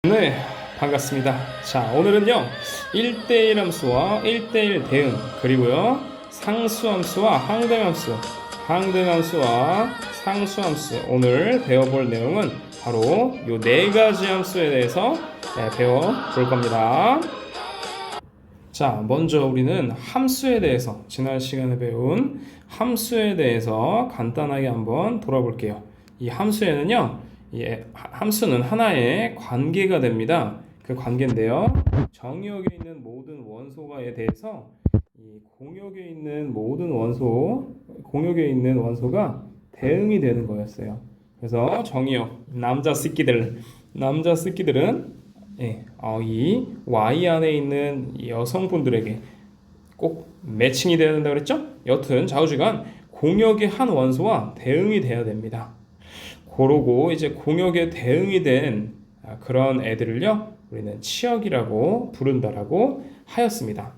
네, 반갑습니다. 자, 오늘은요, 1대1 함수와 1대1 대응, 그리고요, 상수함수와 항등함수, 항등함수와 상수함수, 오늘 배워볼 내용은 바로 이 네 가지 함수에 대해서 배워볼 겁니다. 자, 먼저 우리는 함수에 대해서, 지난 시간에 배운 함수에 대해서 간단하게 한번 돌아볼게요. 이 함수에는요, 함수는 하나의 관계가 됩니다. 그 관계인데요, 정의역에 있는 모든 원소가에 대해서 이 공역에 있는 모든 공역에 있는 원소가 대응이 되는 거였어요. 그래서 정의역, 남자 새끼들은 이 Y 안에 있는 여성분들에게 꼭 매칭이 되어야 된다고 그랬죠? 여튼 좌우지간 공역의 한 원소와 대응이 돼야 됩니다. 그러고 이제 공역에 대응이 된 그런 애들을요, 우리는 치역이라고 부른다라고 하였습니다.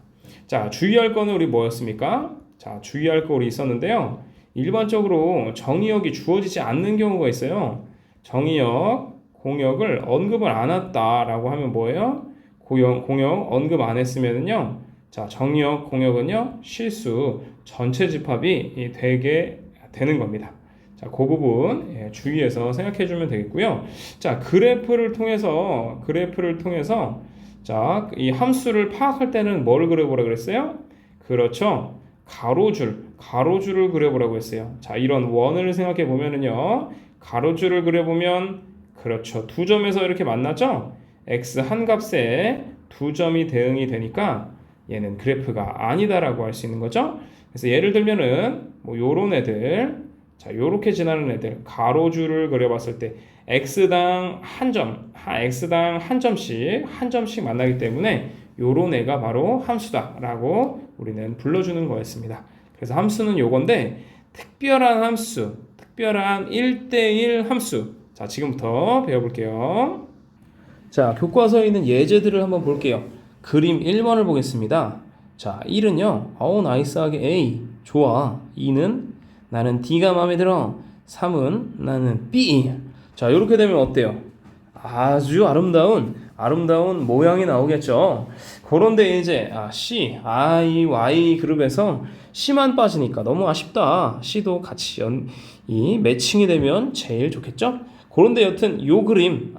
자, 주의할 거는 우리 뭐였습니까? 자, 주의할 거 우리 있었는데요. 일반적으로 정의역이 주어지지 않는 경우가 있어요. 정의역, 공역을 언급을 안 했다라고 하면 뭐예요? 공역 언급 안 했으면은요. 자, 정의역, 공역은요, 실수, 전체 집합이 되게 되는 겁니다. 자, 그 부분 주의해서 생각해 주면 되겠고요. 자, 그래프를 통해서 자, 이 함수를 파악할 때는 뭐를 그려보라 그랬어요? 그렇죠. 가로줄을 그려보라고 했어요. 자, 이런 원을 생각해 보면은요. 가로줄을 그려보면 그렇죠. 두 점에서 이렇게 만났죠? x 한 값에 두 점이 대응이 되니까 얘는 그래프가 아니다라고 할 수 있는 거죠. 그래서 예를 들면은 뭐 요런 애들, 자, 요렇게 지나는 애들 가로줄을 그려봤을 때 x당 한 점씩 만나기 때문에 요런 애가 바로 함수다라고 우리는 불러주는 거였습니다. 그래서 함수는 요건데 특별한 1대1 함수. 자, 지금부터 배워볼게요. 자, 교과서에 있는 예제들을 한번 볼게요. 그림 1번을 보겠습니다. 자, 1은요, 나이스하게 A, 좋아. 2는 나는 D가 마음에 들어. 3은 나는 B. 자, 이렇게 되면 어때요? 아주 아름다운 모양이 나오겠죠. 그런데 이제 C, I, Y 그룹에서 C만 빠지니까 너무 아쉽다. C도 같이 매칭이 되면 제일 좋겠죠? 그런데 여튼 요 그림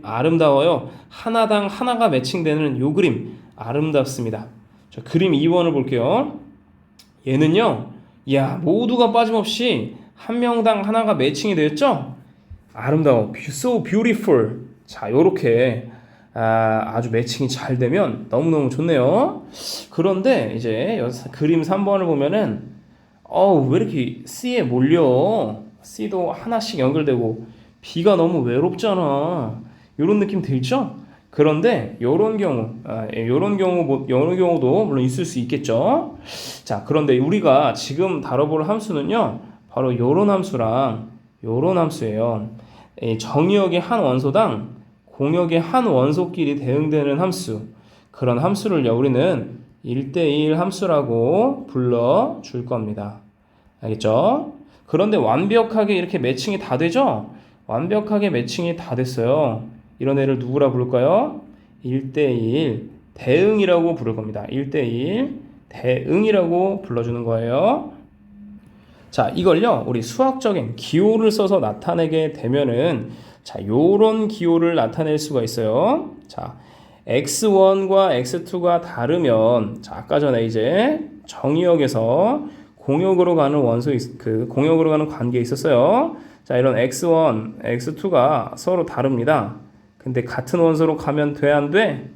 아름다워요. 하나당 하나가 매칭되는 요 그림 아름답습니다. 자, 그림 2번을 볼게요. 얘는요, 모두가 빠짐없이 한 명당 하나가 매칭이 되었죠? 아름다워. So beautiful. 자, 요렇게 아주 매칭이 잘 되면 너무너무 좋네요. 그런데 이제 그림 3번을 보면은 왜 이렇게 C에 몰려? C도 하나씩 연결되고 B가 너무 외롭잖아. 요런 느낌 들죠? 그런데 요런 경우도 물론 있을 수 있겠죠. 자, 그런데 우리가 지금 다뤄볼 함수는요, 바로 요런 함수예요. 정의역의 한 원소당 공역의 한 원소끼리 대응되는 함수, 그런 함수를요, 우리는 1대1 함수라고 불러줄 겁니다. 알겠죠? 그런데 완벽하게 이렇게 매칭이 다 되죠? 완벽하게 매칭이 다 됐어요. 이런 애를 누구라 부를까요? 1대1 대응이라고 부를 겁니다. 1대1 대응이라고 불러주는 거예요. 자, 이걸요, 우리 수학적인 기호를 써서 나타내게 되면은, 자, 요런 기호를 나타낼 수가 있어요. 자, x1과 x2가 다르면, 자, 아까 전에 이제 정의역에서 공역으로 가는 공역으로 가는 관계에 있었어요. 자, 이런 x1, x2가 서로 다릅니다. 근데 같은 원소로 가면 돼, 안 돼?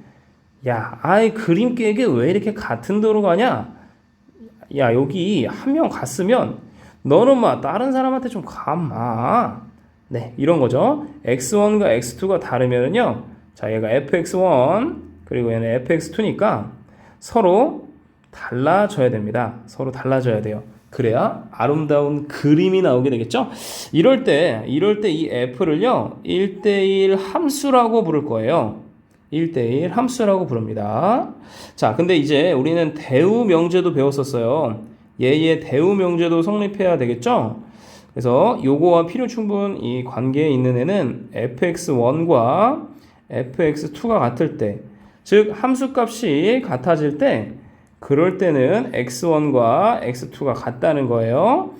그림 깨게 왜 이렇게 같은 도로 가냐? 여기 한 명 갔으면 너는 다른 사람한테 좀 가마. 네, 이런 거죠. x1과 x2가 다르면은요, 자, 얘가 fx1 그리고 얘는 fx2니까 서로 달라져야 됩니다. 서로 달라져야 돼요. 그래야 아름다운 그림이 나오게 되겠죠? 이럴 때 이 f를요, 1대1 함수라고 부를 거예요. 1대1 함수라고 부릅니다. 자, 근데 이제 우리는 대우 명제도 배웠었어요. 얘의 대우 명제도 성립해야 되겠죠? 그래서 요거와 필요 충분 이 관계에 있는 애는 fx1과 fx2가 같을 때, 즉 함수값이 같아질 때 그럴 때는 x1과 x2가 같다는 거예요.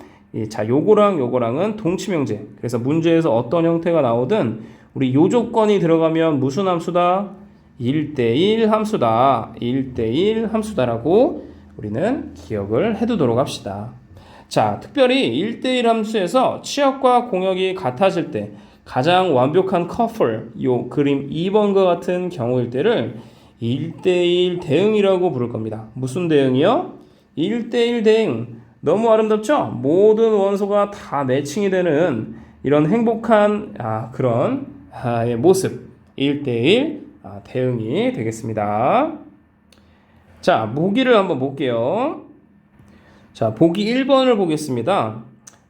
자, 요거랑은 동치명제. 그래서 문제에서 어떤 형태가 나오든 우리 요 조건이 들어가면 무슨 함수다? 1대1 함수다. 1대1 함수다라고 우리는 기억을 해두도록 합시다. 자, 특별히 1대1 함수에서 치역과 공역이 같아질 때 가장 완벽한 커플, 요 그림 2번과 같은 경우일 때를 1대1 대응이라고 부를 겁니다. 무슨 대응이요? 1대1 대응. 너무 아름답죠? 모든 원소가 다 매칭이 되는 이런 행복한 그런 모습. 1대1 대응이 되겠습니다. 자, 보기를 한번 볼게요. 자, 보기 1번을 보겠습니다.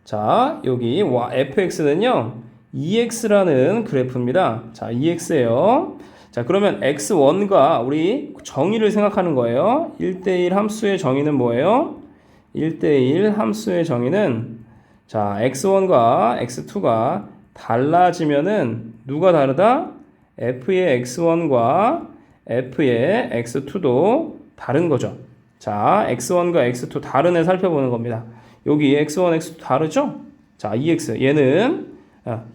자, 여기 fx는요 2x라는 그래프입니다. 자, 2x예요. 자, 그러면 x1과 우리 정의를 생각하는 거예요. 1대1 함수의 정의는 뭐예요? 1대1 함수의 정의는 자, x1과 x2가 달라지면은 누가 다르다? f의 x1과 f의 x2도 다른 거죠. 자, x1과 x2 다른 애 살펴보는 겁니다. 여기 x1, x2 다르죠? 자, 2x 얘는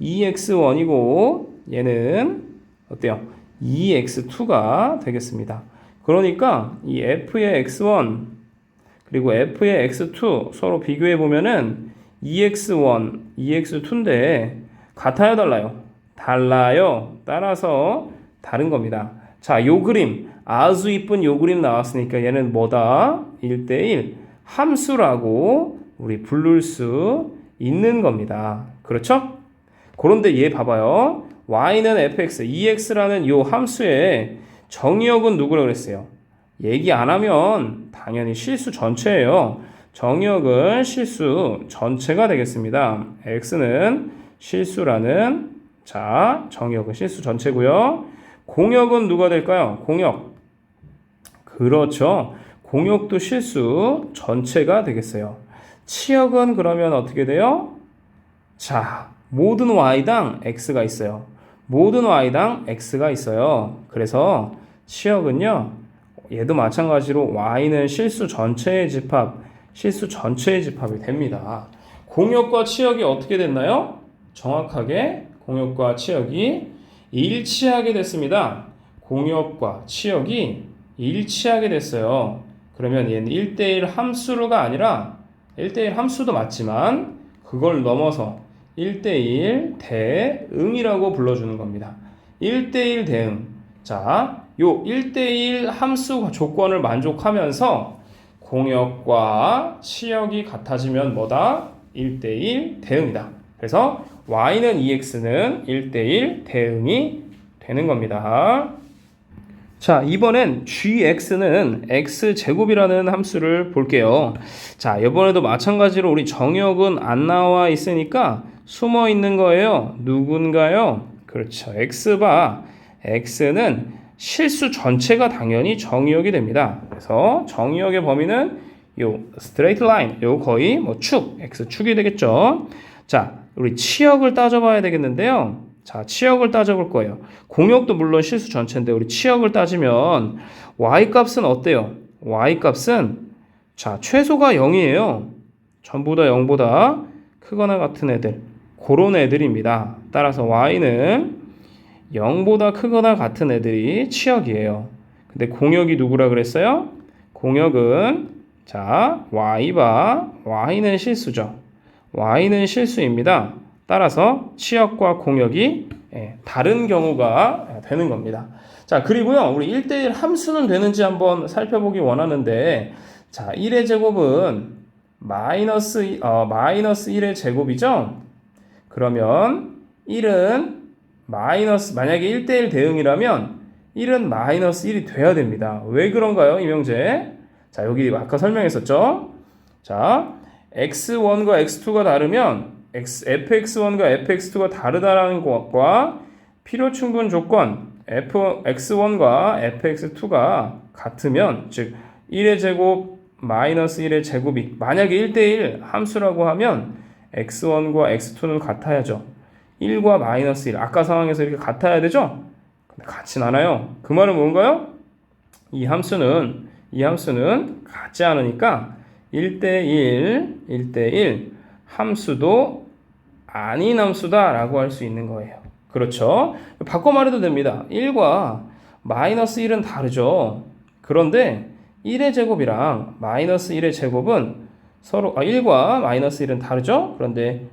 2x1이고 얘는 어때요? 2x2가 되겠습니다. 그러니까 이 f의 x1 그리고 f의 x2 서로 비교해 보면은 2x1, 2x2인데 같아요, 달라요? 달라요. 따라서 다른 겁니다. 자, 요 그림 아주 이쁜 요 그림 나왔으니까 얘는 뭐다? 1대1 함수라고 우리 부를 수 있는 겁니다. 그렇죠? 그런데 얘 봐봐요. y는 fx, 2x라는 요 함수의 정의역은 누구라고 그랬어요? 얘기 안 하면 당연히 실수 전체예요. 정의역은 실수 전체가 되겠습니다. x는 실수라는 자, 정의역은 실수 전체고요. 공역은 누가 될까요? 공역. 그렇죠. 공역도 실수 전체가 되겠어요. 치역은 그러면 어떻게 돼요? 자, 모든 y당 x가 있어요. 모든 y당 x가 있어요. 그래서 치역은요. 얘도 마찬가지로 y는 실수 전체의 집합이 됩니다. 공역과 치역이 어떻게 됐나요? 정확하게 공역과 치역이 일치하게 됐습니다. 공역과 치역이 일치하게 됐어요. 그러면 얘는 1대1 함수가 아니라 1대1 함수도 맞지만 그걸 넘어서 1대1 대응이라고 불러주는 겁니다. 1대1 대응. 자, 요 1대1 함수 조건을 만족하면서 공역과 치역이 같아지면 뭐다? 1대1 대응이다. 그래서 y는 2x는 1대1 대응이 되는 겁니다. 자, 이번엔 gx는 x제곱이라는 함수를 볼게요. 자, 이번에도 마찬가지로 우리 정역은 안 나와 있으니까 숨어 있는 거예요. 누군가요? 그렇죠. x바 x는 실수 전체가 당연히 정의역이 됩니다. 그래서 정의역의 범위는 요 스트레이트 라인, 요 거의 축, x축이 되겠죠. 자, 우리 치역을 따져봐야 되겠는데요. 자, 치역을 따져볼 거예요. 공역도 물론 실수 전체인데 우리 치역을 따지면 y값은 어때요? y값은 자, 최소가 0이에요. 전부 다 0보다 크거나 같은 애들. 그런 애들입니다. 따라서 y는 0보다 크거나 같은 애들이 치역이에요. 근데 공역이 누구라 그랬어요? 공역은 자, y는 실수죠. y는 실수입니다. 따라서 치역과 공역이 다른 경우가 되는 겁니다. 자, 그리고요, 우리 1대1 함수는 되는지 한번 살펴보기 원하는데, 자, 1의 제곱은 마이너스 1의 제곱이죠? 그러면 1은 만약에 1대1 대응이라면 1은 마이너스 1이 돼야 됩니다. 왜 그런가요, 이명재? 자, 여기 아까 설명했었죠? 자, x1과 x2가 다르면 fx1과 fx2가 다르다라는 것과 필요충분 조건 fx1과 fx2가 같으면 즉 1의 제곱 마이너스 1의 제곱이 만약에 1대1 함수라고 하면 x1과 x2는 같아야죠. 1과 마이너스 1 아까 상황에서 이렇게 같아야 되죠. 같진 않아요. 그 말은 뭔가요? 이 함수는 같지 않으니까 1대1, 1대1 함수도 아닌 함수다라고 할 수 있는 거예요. 그렇죠? 바꿔 말해도 됩니다. 1과 마이너스 1은 다르죠. 그런데 1의 제곱이랑 마이너스 1의 제곱은 서로 1과 마이너스 1은 다르죠. 그런데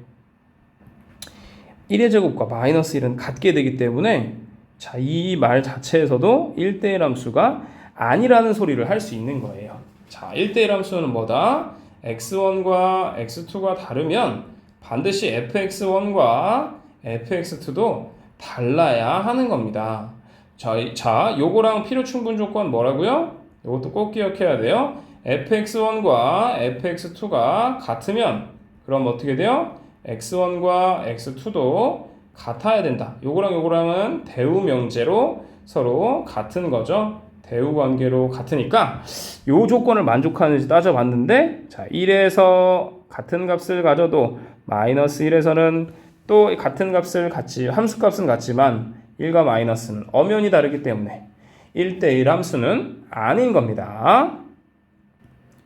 1의 제곱과 마이너스 1은 같게 되기 때문에 자, 이 말 자체에서도 1대1 함수가 아니라는 소리를 할 수 있는 거예요. 자, 1대1 함수는 뭐다? x1과 x2가 다르면 반드시 fx1과 fx2도 달라야 하는 겁니다. 자, 요거랑 필요 충분 조건 뭐라고요? 이것도 꼭 기억해야 돼요. fx1과 fx2가 같으면 그럼 어떻게 돼요? x1과 x2도 같아야 된다. 요거랑은 대우 명제로 서로 같은 거죠. 대우 관계로 같으니까 요 조건을 만족하는지 따져봤는데 자 1에서 같은 값을 가져도 마이너스 1에서는 또 같은 값을 함수값은 같지만 1과 마이너스는 엄연히 다르기 때문에 1대1 함수는 아닌 겁니다.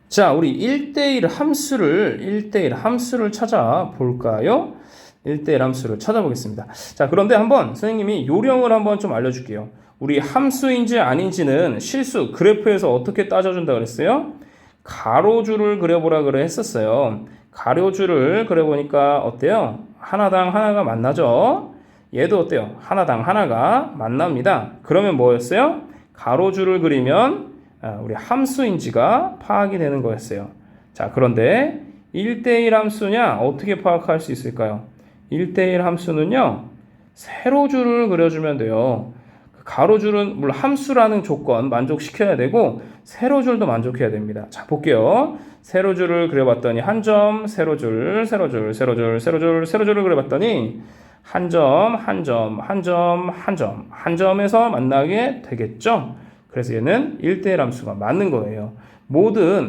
자, 우리 1대1 함수를 찾아볼까요? 1대1 함수를 찾아보겠습니다. 자, 그런데 한번 선생님이 요령을 한번 좀 알려줄게요. 우리 함수인지 아닌지는 실수 그래프에서 어떻게 따져준다 그랬어요? 가로줄을 그려보라 그래 했었어요. 가로줄을 그려보니까 어때요? 하나당 하나가 만나죠? 얘도 어때요? 하나당 하나가 만납니다. 그러면 뭐였어요? 가로줄을 그리면 우리 함수인지가 파악이 되는 거였어요. 자, 그런데 1대1 함수냐? 어떻게 파악할 수 있을까요? 1대1 함수는요, 세로줄을 그려주면 돼요. 가로줄은 물론 함수라는 조건 만족시켜야 되고, 세로줄도 만족해야 됩니다. 자, 볼게요. 세로줄을 그려봤더니 한 점, 세로줄을 그려봤더니 한 점에서 만나게 되겠죠? 그래서 얘는 1대1 함수가 맞는 거예요.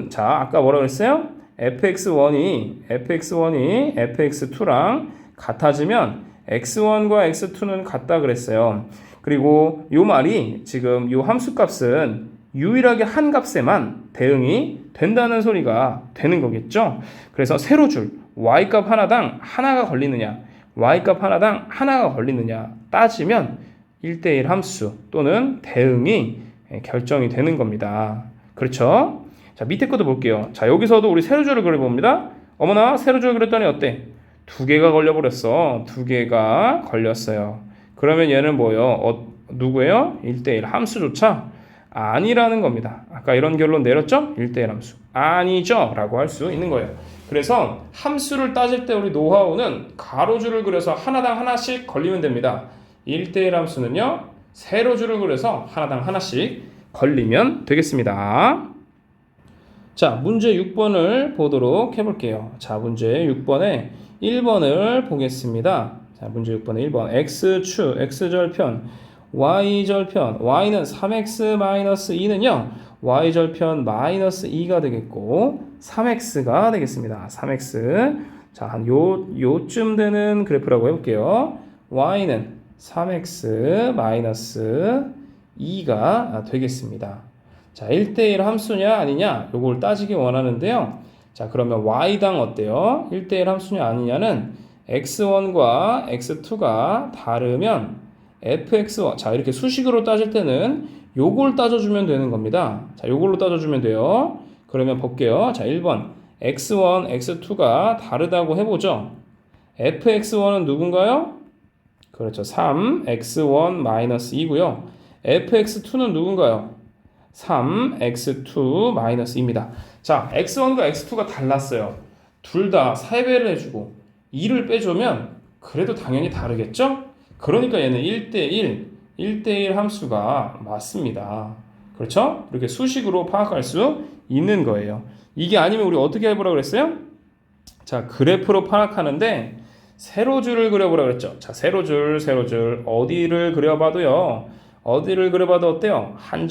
자, 아까 뭐라고 했어요? fx1이 fx2랑 같아지면 x1과 x2는 같다 그랬어요. 그리고 요 말이 지금 요 함수값은 유일하게 한 값에만 대응이 된다는 소리가 되는 거겠죠. 그래서 세로줄 y값 하나당 하나가 걸리느냐 따지면 1대1 함수 또는 대응이 결정이 되는 겁니다. 그렇죠? 자, 밑에 것도 볼게요. 자, 여기서도 우리 세로줄을 그려봅니다. 어머나, 세로줄을 그렸더니 어때? 두 개가 걸려버렸어. 두 개가 걸렸어요. 그러면 얘는 뭐예요? 누구예요? 1대1 함수조차 아니라는 겁니다. 아까 이런 결론 내렸죠? 1대1 함수. 아니죠? 라고 할 수 있는 거예요. 그래서 함수를 따질 때 우리 노하우는 가로줄을 그려서 하나당 하나씩 걸리면 됩니다. 1대1 함수는요, 세로줄을 그려서 하나당 하나씩 걸리면 되겠습니다. 자, 문제 6번을 보도록 해볼게요. 자, 문제 6번에 1번을 보겠습니다. 자, 문제 6번에 1번 x축, x절편, y절편, y는 3x-2는요 y절편 마이너스 2가 되겠고 3x가 되겠습니다. 3x. 자, 한 요쯤 되는 그래프라고 해볼게요. y는 3x 마이너스 2가 되겠습니다. 자, 1대1 함수냐 아니냐 요걸 따지기 원하는데요. 자, 그러면 y당 어때요? 1대1 함수냐 아니냐는 x1과 x2가 다르면 fx1, 자, 이렇게 수식으로 따질 때는 요걸 따져주면 되는 겁니다. 자, 요걸로 따져주면 돼요. 그러면 볼게요. 자, 1번 x1, x2가 다르다고 해보죠. fx1은 누군가요? 그렇죠. 3x1-2고요. fx2는 누군가요? 3x2-2입니다. 자, x1과 x2가 달랐어요. 둘 다 3배를 해주고 2를 빼주면 그래도 당연히 다르겠죠? 그러니까 얘는 1대1 함수가 맞습니다. 그렇죠? 이렇게 수식으로 파악할 수 있는 거예요. 이게 아니면 우리 어떻게 해보라고 그랬어요? 자, 그래프로 파악하는데 세로줄을 그려보라고 그랬죠. 자, 세로줄 어디를 그려봐도요. 어때요? 한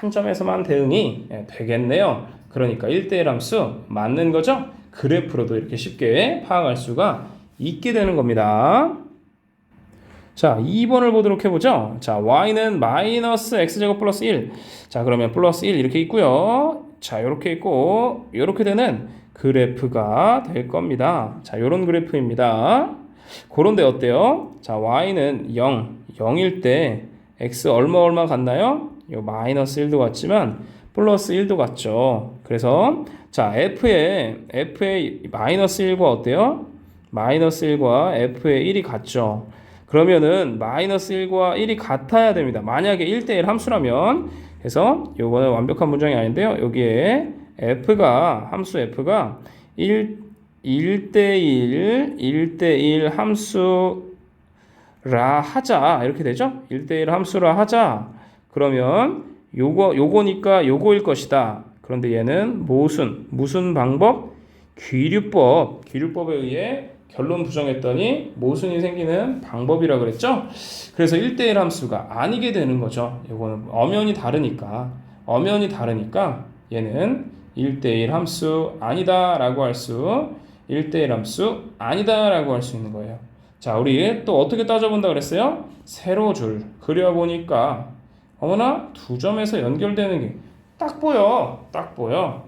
점에서만 대응이 되겠네요. 그러니까 1대1 함수 맞는 거죠? 그래프로도 이렇게 쉽게 파악할 수가 있게 되는 겁니다. 자, 2번을 보도록 해보죠. 자, y는 마이너스 x제곱 플러스 1. 자, 그러면 플러스 1 이렇게 있고요. 자, 이렇게 있고 이렇게 되는 그래프가 될 겁니다. 자, 이런 그래프입니다. 그런데 어때요? 자, y는 0일 때 x 얼마 같나요? 요 마이너스 1도 같지만 플러스 1도 같죠. 그래서 자, f의 마이너스 1과 어때요? 마이너스 1과 f의 1이 같죠. 그러면은 마이너스 1과 1이 같아야 됩니다. 만약에 1대1 함수라면. 그래서 요거는 완벽한 문장이 아닌데요. 여기에 함수 f가 1대1 함수라 하자. 이렇게 되죠? 1대1 함수라 하자. 그러면 요거니까 요거일 것이다. 그런데 얘는 무슨 방법? 귀류법에 의해 결론 부정했더니 모순이 생기는 방법이라 그랬죠? 그래서 1대1 함수가 아니게 되는 거죠. 이거는 엄연히 다르니까 얘는 1대1 함수 아니다라고 1대1 함수 아니다라고 할 수 있는 거예요. 자, 우리 또 어떻게 따져본다 그랬어요? 세로줄 그려보니까 어머나 두 점에서 연결되는 게 딱 보여.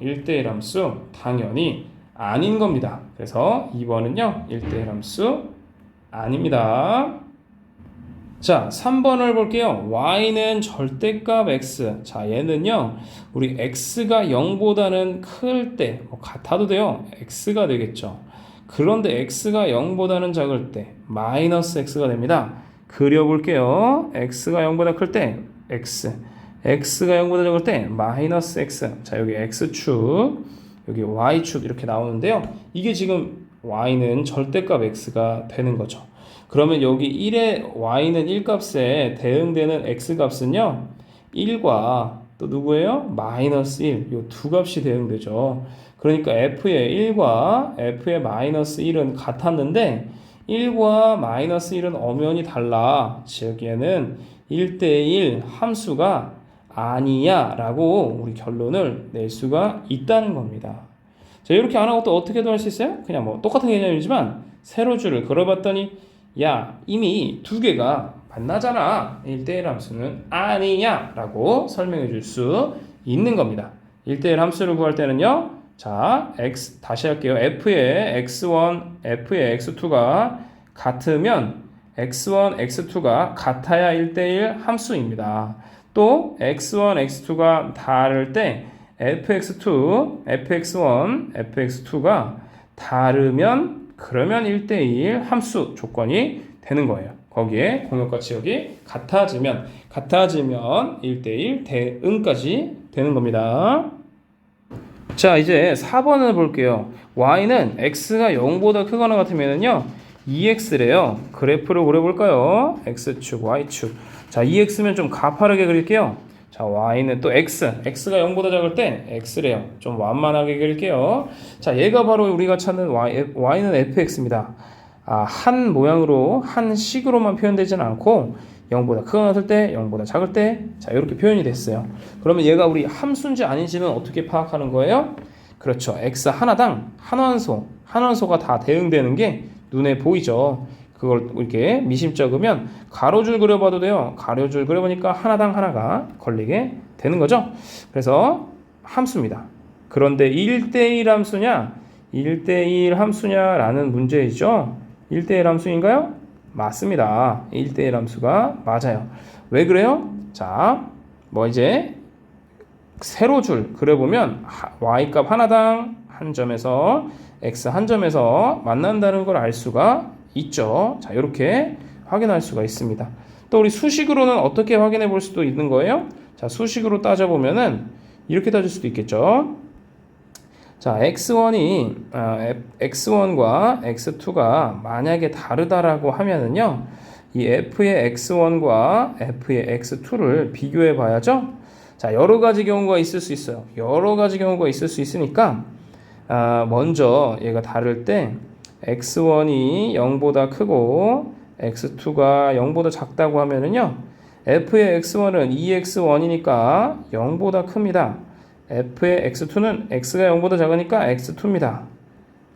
1대1 함수 당연히 아닌 겁니다. 그래서 2번은요 1대1 함수 아닙니다. 자, 3번을 볼게요. y는 절대값 x. 자, 얘는요 우리 x가 0보다는 클 때 같아도 돼요. x가 되겠죠. 그런데 x가 0보다는 작을 때 마이너스 x가 됩니다. 그려볼게요. x가 0보다 클 때 x가 0보다 작을 때 마이너스 x. 자, 여기 x축, 여기 y축 이렇게 나오는데요. 이게 지금 y는 절대값 x가 되는 거죠. 그러면 여기 1의 y는 1값에 대응되는 x값은요 1과 또 누구예요? 마이너스 1. 이 두 값이 대응되죠. 그러니까 f의 1과 f의 마이너스 1은 같았는데 1과 마이너스 1은 엄연히 달라. 즉 얘는 1대1 함수가 아니야 라고 우리 결론을 낼 수가 있다는 겁니다. 자, 이렇게 안 하고 또 어떻게도 할 수 있어요? 그냥 뭐 똑같은 개념이지만 세로줄을 걸어봤더니 야, 이미 두 개가 만나잖아. 1대1 함수는 아니야 라고 설명해 줄 수 있는 겁니다. 1대1 함수를 구할 때는요, 자, 다시 할게요. f의 x1, f의 x2가 같으면 x1, x2가 같아야 1대1 함수입니다. 또 x1, x2가 다를 때 fx2, fx1, fx2가 다르면 그러면 1대1 함수 조건이 되는 거예요. 거기에 공역과 지역이 같아지면 1대1 대응까지 되는 겁니다. 자, 이제 4번을 볼게요. y는 x가 0보다 크거나 같으면요 2x래요. 그래프를 그려볼까요? x축, y축. 자, 2x면 좀 가파르게 그릴게요. 자, y는 또 x가 0보다 작을 때 x래요. 좀 완만하게 그릴게요. 자, 얘가 바로 우리가 찾는 y는 fx입니다. 한 모양으로, 한 식으로만 표현되지는 않고 0보다 크거나 같을 때, 0보다 작을 때, 자, 이렇게 표현이 됐어요. 그러면 얘가 우리 함수인지 아닌지는 어떻게 파악하는 거예요? 그렇죠. x 하나당 한 원소가 다 대응되는 게 눈에 보이죠. 그걸 이렇게 미심 적으면 가로줄 그려봐도 돼요. 가로줄 그려보니까 하나당 하나가 걸리게 되는 거죠. 그래서 함수입니다. 그런데 1대1 함수냐 1대1 함수냐라는 문제이죠. 1대1 함수인가요? 맞습니다. 1대1 함수가 맞아요. 왜 그래요? 자, 뭐 이제 세로줄 그려보면 y값 하나당 한 점에서 x 한 점에서 만난다는 걸 알 수가 있죠. 자, 이렇게 확인할 수가 있습니다. 또 우리 수식으로는 어떻게 확인해 볼 수도 있는 거예요? 자, 수식으로 따져보면은 이렇게 따질 수도 있겠죠. 자, x1과 x2가 만약에 다르다라고 하면은요, 이 f의 x1과 f의 x2를 비교해 봐야죠. 자, 여러 가지 경우가 있을 수 있어요. 여러 가지 경우가 있을 수 있으니까, 먼저 얘가 다를 때, x1이 0보다 크고, x2가 0보다 작다고 하면은요, f의 x1은 2x1이니까 0보다 큽니다. f의 x2는 x가 0보다 작으니까 x2입니다.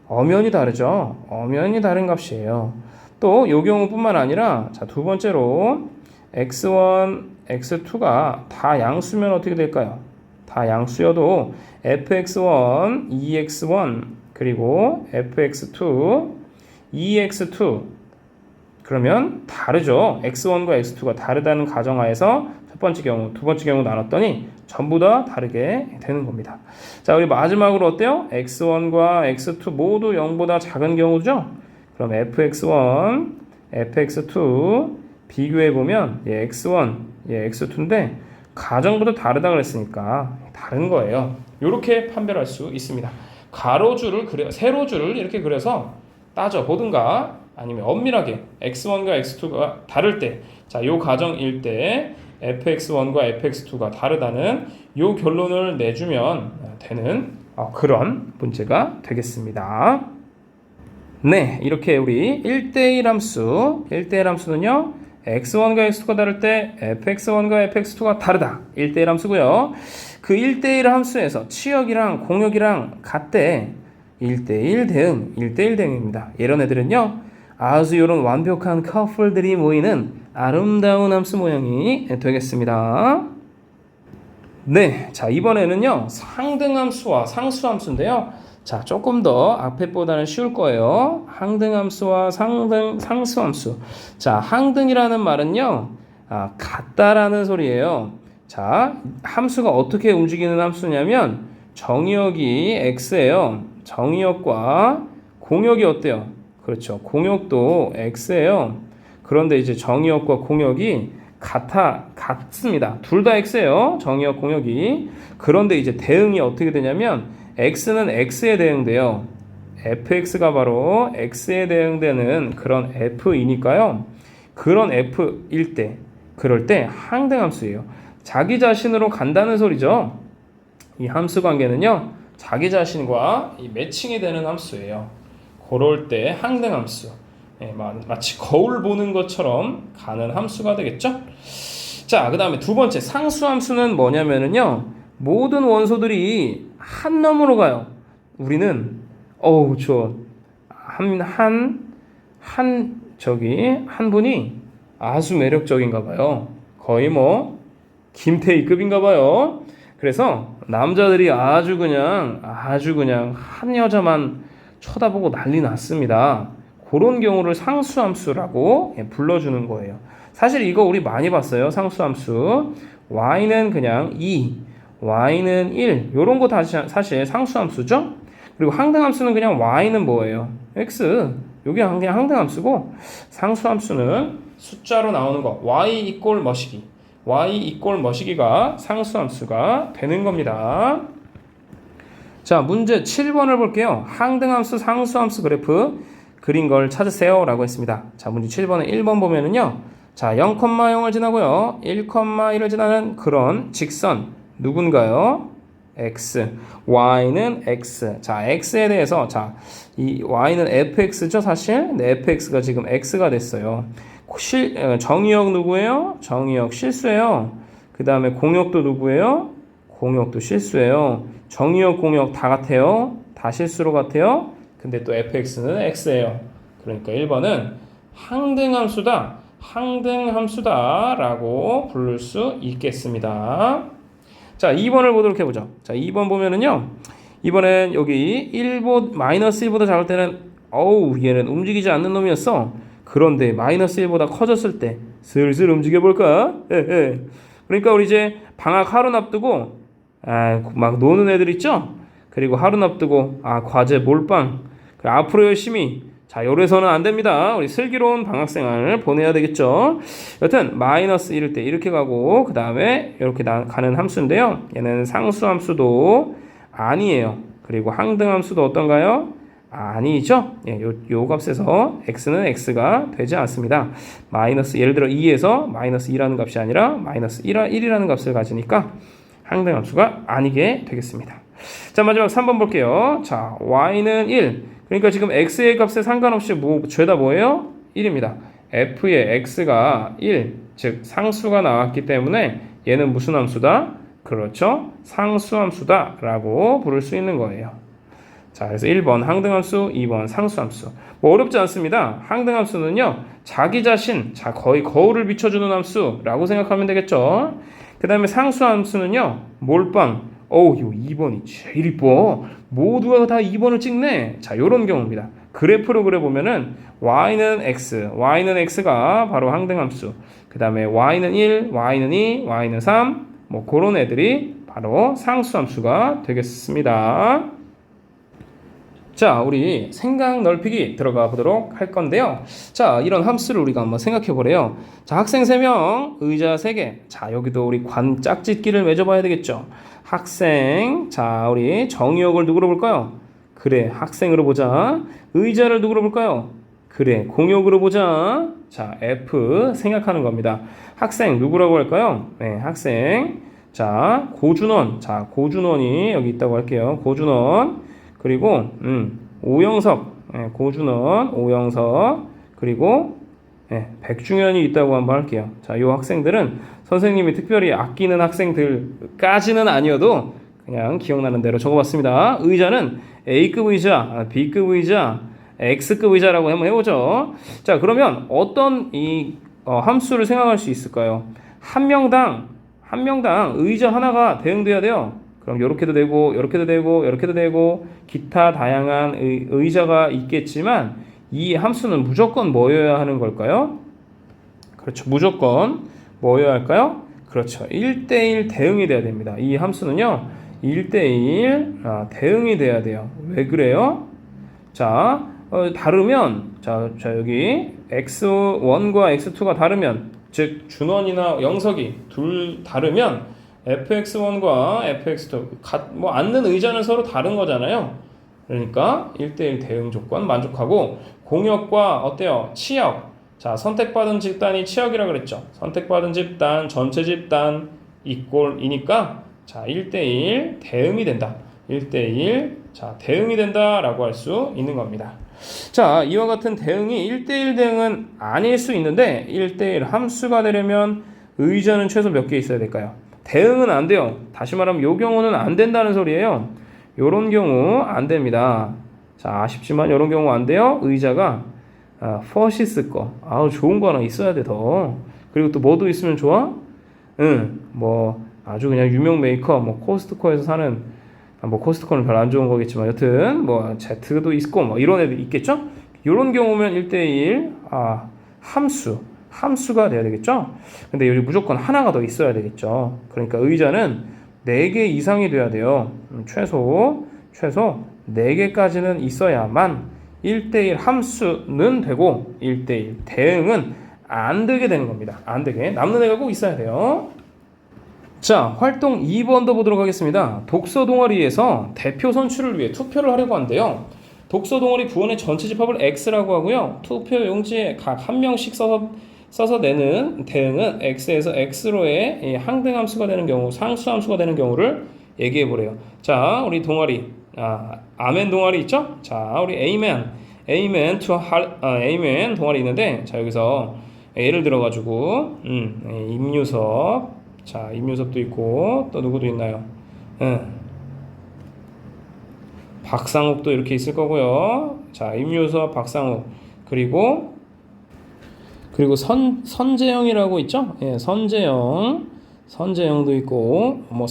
엄연히 다르죠. 엄연히 다른 값이에요. 또 요 경우뿐만 아니라 자, 두 번째로 x1, x2가 다 양수면 어떻게 될까요? 다 양수여도 fx1, 2x1 그리고 fx2, 2x2 그러면 다르죠. x1과 x2가 다르다는 가정하에서 첫 번째 경우, 두 번째 경우 나눴더니 전부 다 다르게 되는 겁니다. 자, 우리 마지막으로 어때요? x1과 x2 모두 0보다 작은 경우죠. 그럼 fx1, fx2 비교해보면 얘 x1, 얘 x2인데 가정부터 다르다 그랬으니까 다른 거예요. 이렇게 판별할 수 있습니다. 가로줄을 그려, 세로줄을 이렇게 그려서 따져보든가 아니면 엄밀하게 x1과 x2가 다를 때, 자, 요 가정일 때 fx1과 fx2가 다르다는 요 결론을 내주면 되는 그런 문제가 되겠습니다. 네, 이렇게 우리 1대1 함수, 1대1 함수는요, x1과 x2가 다를 때 fx1과 fx2가 다르다. 1대1 함수고요. 그 1대1 함수에서 치역이랑 공역이랑 같대 1대1 대응, 1대1 대응입니다. 이런 애들은요, 아주 이런 완벽한 커플들이 모이는 아름다운 함수 모양이 되겠습니다. 네, 자, 이번에는요, 상등함수와 상수함수인데요. 자, 조금 더 앞에보다는 쉬울 거예요. 항등함수와 상수함수. 자, 항등이라는 말은요, 같다라는 소리예요. 자, 함수가 어떻게 움직이는 함수냐면 정의역이 x예요. 정의역과 공역이 어때요? 그렇죠. 공역도 x예요. 그런데 이제 정의역과 공역이 같습니다. 둘 다 x예요. 정의역, 공역이. 그런데 이제 대응이 어떻게 되냐면 x는 x에 대응돼요. fx가 바로 x에 대응되는 그런 f이니까요. 그런 f일 때, 그럴 때 항등함수예요. 자기 자신으로 간다는 소리죠. 이 함수 관계는요, 자기 자신과 이 매칭이 되는 함수예요. 그럴 때 항등함수. 예, 마치 거울 보는 것처럼 가는 함수가 되겠죠. 자, 그 다음에 두 번째 상수함수는 뭐냐면은요, 모든 원소들이 한 놈으로 가요. 우리는 한 분이 아주 매력적인가 봐요. 거의 뭐 김태희급인가 봐요. 그래서 남자들이 아주 그냥 한 여자만 쳐다보고 난리 났습니다. 그런 경우를 상수함수라고 불러주는 거예요. 사실 이거 우리 많이 봤어요. 상수함수. y는 그냥 2, y는 1 이런 거 다 사실 상수함수죠. 그리고 항등함수는 그냥 y는 뭐예요? x. 이게 그냥 항등함수고, 상수함수는 숫자로 나오는 거 y 이꼴 머시기, y 이꼴 머시기가 상수함수가 되는 겁니다. 자, 문제 7번을 볼게요. 항등함수, 상수함수 그래프 그린 걸 찾으세요 라고 했습니다. 자, 문제 7번에 1번 보면은요, 자, 0,0을 지나고요 1,1을 지나는 그런 직선 누군가요? x, y는 x. 자, x에 대해서, 자, 이 y는 fx죠 사실. 네, fx가 지금 x가 됐어요. 정의역 누구예요? 정의역 실수예요. 그 다음에 공역도 누구예요? 공역도 실수예요. 정의역, 공역 다 같아요. 다 실수로 같아요. 근데 또 fx는 x예요. 그러니까 1번은 항등함수다 라고 부를 수 있겠습니다. 자, 2번을 보도록 해보죠. 자, 2번 보면은요, 이번엔 여기 1보다 작을 때는 얘는 움직이지 않는 놈이었어. 그런데 -1보다 커졌을 때 슬슬 움직여 볼까? 그러니까 우리 이제 방학 하루 앞두고 막 노는 애들 있죠? 그리고 하루 앞두고 과제 몰빵, 앞으로 열심히, 자, 요래서는 안 됩니다. 우리 슬기로운 방학생활을 보내야 되겠죠. 여튼 -1일 때 이렇게 가고, 그 다음에 이렇게 가는 함수인데요, 얘는 상수함수도 아니에요. 그리고 항등함수도 어떤가요? 아니죠. 예, 요 값에서 x는 x가 되지 않습니다. 예를 들어 2에서 -2라는 값이 아니라 -1이라는 값을 가지니까 항등함수가 아니게 되겠습니다. 자, 마지막 3번 볼게요. 자, y는 1. 그러니까 지금 x의 값에 상관없이 죄다 뭐예요? 1입니다. f의 x가 1, 즉 상수가 나왔기 때문에 얘는 무슨 함수다? 그렇죠. 상수함수다 라고 부를 수 있는 거예요. 자, 그래서 1번 항등함수, 2번 상수함수. 뭐 어렵지 않습니다. 항등함수는요, 자기 자신, 자, 거의 거울을 비춰주는 함수라고 생각하면 되겠죠. 그 다음에 상수함수는요, 몰빵. 어우, 요 2번이 제일 이뻐. 모두가 다 2번을 찍네. 자, 요런 경우입니다. 그래프로 그려보면은 y는 x, y는 x가 바로 항등함수. 그 다음에 y는 1, y는 2, y는 3. 뭐 그런 애들이 바로 상수함수가 되겠습니다. 자, 우리 생각 넓히기 들어가 보도록 할 건데요. 자, 이런 함수를 우리가 한번 생각해 보래요. 자, 학생 3명, 의자 3개. 자, 여기도 우리 관 짝짓기를 맺어봐야 되겠죠. 학생, 자, 우리 정의역을 누구로 볼까요? 그래, 학생으로 보자. 의자를 누구로 볼까요? 그래, 공역으로 보자. 자, F 생각하는 겁니다. 학생 누구라고 할까요? 네, 학생. 자, 고준원. 자, 고준원이 여기 있다고 할게요. 고준원. 그리고 오영석. 네, 고준원, 오영석. 그리고 네, 백중현이 있다고 한번 할게요. 자, 이 학생들은 선생님이 특별히 아끼는 학생들까지는 아니어도 그냥 기억나는 대로 적어봤습니다. 의자는 A급 의자, B급 의자, X급 의자라고 한번 해보죠. 자, 그러면 어떤 이 함수를 생각할 수 있을까요? 한 명당 의자 하나가 대응돼야 돼요. 그럼 이렇게도 되고, 이렇게도 되고, 이렇게도 되고, 기타 다양한 의자가 있겠지만 이 함수는 무조건 뭐여야 하는 걸까요? 그렇죠. 무조건 뭐여야 할까요? 그렇죠. 1대1 대응이 돼야 됩니다. 이 함수는요, 1대1 대응이 돼야 돼요. 왜 그래요? 자, 다르면, 자, 여기 x1과 x2가 다르면, 즉, 준원이나 영석이 둘 다르면, fx1과 fx2, 뭐, 앉는 의자는 서로 다른 거잖아요. 그러니까, 1대1 대응 조건 만족하고, 공역과 어때요? 치역. 자, 선택받은 집단이 치역이라 그랬죠. 선택받은 집단, 전체 집단, 이꼴이니까, 자, 1대1 대응이 된다. 1대1, 자, 대응이 된다라고 할 수 있는 겁니다. 자, 이와 같은 대응이 1대1 대응은 아닐 수 있는데 1대1 함수가 되려면 의자는 최소 몇 개 있어야 될까요? 대응은 안 돼요. 다시 말하면 이 경우는 안 된다는 소리예요. 요런 경우 안 됩니다. 자, 아쉽지만 요런 경우 안 돼요. 의자가 퍼시스 거. 좋은 거 하나 있어야 돼, 더. 그리고 또 뭐도 있으면 좋아? 뭐 아주 그냥 유명 메이커, 뭐 코스트코에서 사는, 뭐 코스트코는 별로 안 좋은 거겠지만 여튼 뭐 제트도 있고 뭐 이런 애들 있겠죠? 이런 경우면 1대1 함수가 돼야 되겠죠? 근데 여기 무조건 하나가 더 있어야 되겠죠. 그러니까 의자는 4개 이상이 돼야 돼요. 최소 4개까지는 있어야만 1대1 함수는 되고 1대1 대응은 안 되게 되는 겁니다. 안 되게 남는 애가 꼭 있어야 돼요. 자, 활동 2번도 보도록 하겠습니다. 독서 동아리에서 대표 선출을 위해 투표를 하려고 하는데요. 독서 동아리 부원의 전체 집합을 X라고 하고요. 투표 용지에 각 한 명씩 써서 내는 대응은 X에서 X로의 항등함수가 되는 경우, 상수함수가 되는 경우를 얘기해 보래요. 자, 우리 동아리, 아멘 동아리 있죠? 자, 우리 Amen 동아리 있는데, 자, 여기서 예를 들어가지고, 임유섭, 자, 임유섭도 있고 또 누구도 있나요? 박상욱도 이렇게 있을 거고요. 자, 임유섭, 박상욱, 그리고 선재영이라고 있죠? 예, 선재영도 있고 뭐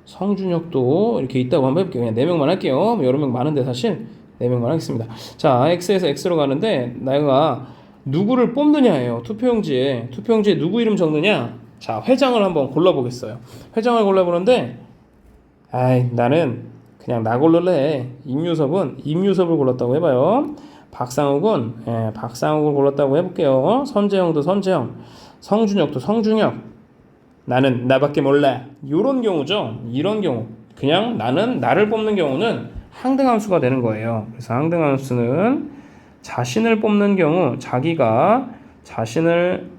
성준혁도 이렇게 있다고 한번 해볼게요. 그냥 4명만 할게요. 여러 명 많은데 사실 4명만 하겠습니다. 자, X에서 X로 가는데 내가 누구를 뽑느냐예요. 투표용지에 누구 이름 적느냐? 자, 회장을 한번 골라보겠어요. 회장을 골라보는데, 나는 그냥 나 고를래. 임유섭을 골랐다고 해봐요. 박상욱을 골랐다고 해볼게요. 선재영도 선재영, 성준혁도 성준혁. 나는 나밖에 몰라. 이런 경우죠. 이런 경우. 그냥 나는 나를 뽑는 경우는 항등함수가 되는 거예요. 그래서 항등함수는 자신을 뽑는 경우, 자기가 자신을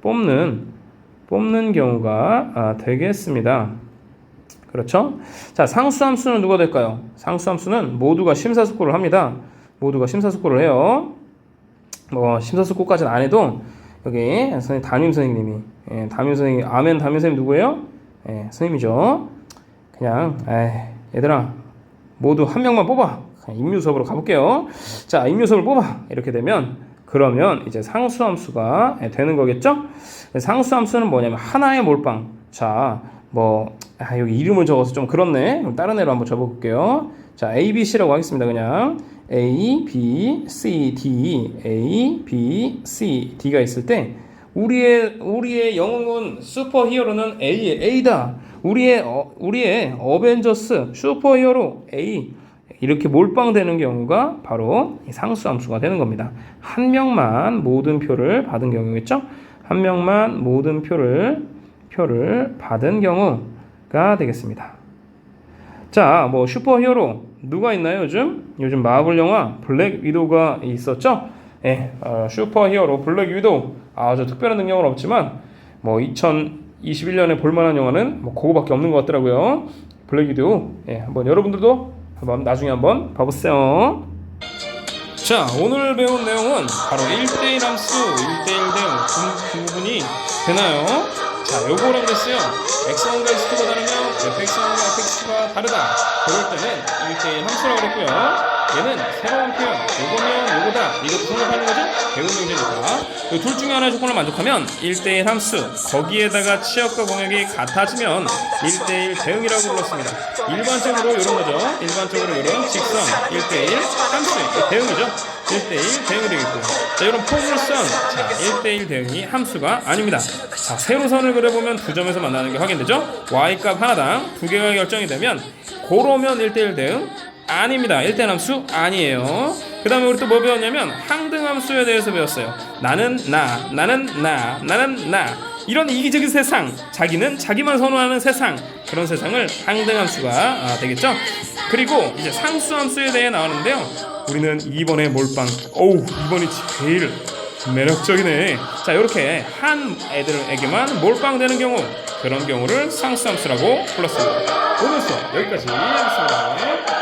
뽑는 경우가 되겠습니다. 그렇죠? 자, 상수함수는 누가 될까요? 상수함수는 모두가 심사숙고를 합니다. 모두가 심사숙고를 해요. 뭐 심사숙고까지는 안 해도 여기 담임 선생님이, 담임 선생님, 담임 선생님 누구예요? 선생님이죠. 그냥 얘들아 모두 한 명만 뽑아. 임류 수업으로 가볼게요. 자, 임류 수업을 뽑아. 이렇게 되면 그러면 이제 상수함수가 되는 거겠죠? 상수함수는 뭐냐면 하나의 몰빵. 자, 여기 이름을 적어서 좀 그렇네. 그럼 다른 애로 한번 적어볼게요. 자, A, B, C라고 하겠습니다. 그냥 A, B, C, D, A, B, C, D가 있을 때 우리의 영웅은 슈퍼히어로는 A다. 우리의 어벤져스 슈퍼히어로 A 이렇게 몰빵되는 경우가 바로 상수함수가 되는 겁니다. 한 명만 모든 표를 받은 경우겠죠? 한 명만 모든 표를 받은 경우가 되겠습니다. 자, 슈퍼히어로 누가 있나요? 요즘 마블 영화 블랙 위도우가 있었죠? 예, 슈퍼히어로 블랙 위도우 아주 특별한 능력은 없지만 2021년에 볼만한 영화는 그거밖에 없는 것 같더라고요. 블랙 위도우. 예, 한번 여러분들도 나중에 한번 봐보세요. 자, 오늘 배운 내용은 바로 1대1 함수, 1대1 대응 구분이 되나요? 자, 요거라고 그랬어요. x1과 x2가 다르면 fx1과 fx가 다르다. 그럴 때는 1대1 함수라고 그랬고요. 얘는 새로운 표현, 요거면 요거다. 이것도 성립하는 거죠? 배운 문제니까. 이 둘 중에 하나의 조건을 만족하면 1대1 함수, 거기에다가 치역과 공역이 같아지면 1대1 대응이라고 불렀습니다. 일반적으로 이런 거죠. 일반적으로 이런 직선 1대1 함수, 대응이죠. 1대1 대응이 되겠고, 자, 이런 포물선, 자, 1대1 대응이 함수가 아닙니다. 자, 세로선을 그려보면 두 점에서 만나는 게 확인되죠? y값 하나당 두 개가 결정이 되면 고로면 1대1 대응 아닙니다. 1대1 함수 아니에요. 그 다음에 우리 또 뭐 배웠냐면 항등함수에 대해서 배웠어요. 나는 나, 나는 나, 나는 나, 이런 이기적인 세상, 자기는 자기만 선호하는 세상, 그런 세상을 항등함수가 되겠죠. 그리고 이제 상수함수에 대해 나오는데요. 우리는 2번의 몰빵, 2번이 제일 매력적이네. 자, 이렇게 한 애들에게만 몰빵되는 경우, 그런 경우를 상수함수라고 불렀습니다. 오늘 수업 여기까지 하겠습니다.